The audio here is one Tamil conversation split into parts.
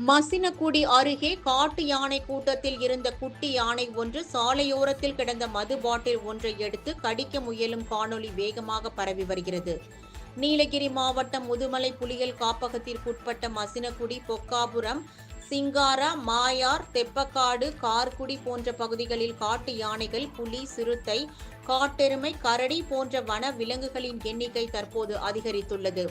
மசினகுடி அருகே காட்டு யானை கூட்டத்தில் இருந்த குட்டி யானை ஒன்று சாலையோரத்தில் கிடந்த மது பாட்டில் ஒன்றை எடுத்து கடிக்க முயலும் காணொலி வேகமாக பரவி வருகிறது. நீலகிரி மாவட்டம் முதுமலை புலிகள் காப்பகத்திற்குட்பட்ட மசினகுடி, பொக்காபுரம், சிங்காரா, மாயார், தெப்பக்காடு, கார்குடி போன்ற பகுதிகளில் காட்டு யானைகள், புலி, சிறுத்தை, காட்டெருமை, கரடி போன்ற வன விலங்குகளின் எண்ணிக்கை தற்போது அதிகரித்துள்ளது.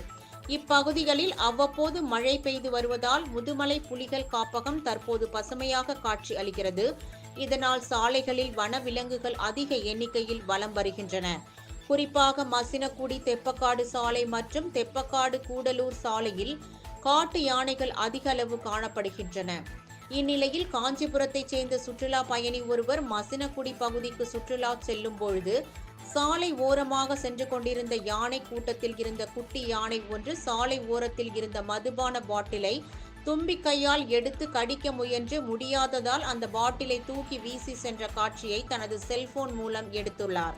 இப்பகுதிகளில் அவ்வப்போது மழை பெய்து வருவதால் முதுமலை புலிகள் காப்பகம் தற்போது பசுமையாக காட்சி அளிக்கிறது. இதனால் சாலைகளில் வன விலங்குகள் அதிக எண்ணிக்கையில் வலம் வருகின்றன. குறிப்பாக மசினகுடி தெப்பக்காடு சாலை மற்றும் தெப்பக்காடு கூடலூர் சாலையில் காட்டு யானைகள் அதிக அளவு காணப்படுகின்றன. இந்நிலையில் காஞ்சிபுரத்தைச் சேர்ந்த சுற்றுலா பயணி ஒருவர் மசினகுடி பகுதிக்கு சுற்றுலா செல்லும் பொழுது சாலை ஓரமாக சென்று கொண்டிருந்த யானை கூட்டத்தில் இருந்த குட்டி யானை ஒன்று சாலை ஓரத்தில் இருந்த மதுபான பாட்டிலை தும்பிக்கையால் எடுத்து கடிக்க முயன்று முடியாததால் அந்த பாட்டிலை தூக்கி வீசி சென்ற காட்சியை தனது செல்போன் மூலம் எடுத்துள்ளார்.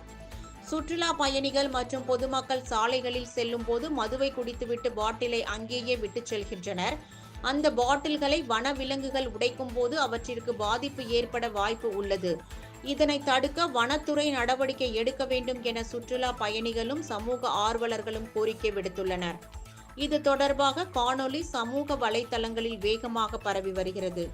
சுற்றுலா பயணிகள் மற்றும் பொதுமக்கள் சாலைகளில் செல்லும் போது மதுவை குடித்துவிட்டு பாட்டிலை அங்கேயே விட்டுச் செல்கின்றனர். அந்த பாட்டில்களை வன விலங்குகள் உடைக்கும் போது அவற்றிற்கு பாதிப்பு ஏற்பட வாய்ப்பு உள்ளது. இதனை தடுக்க வனத்துறை நடவடிக்கை எடுக்க வேண்டும் என சுற்றுலா பயணிகளும் சமூக ஆர்வலர்களும் கோரிக்கை விடுத்துள்ளனர். இது தொடர்பாக காணொலி சமூக வலைதளங்களில் வேகமாக பரவி வருகிறது.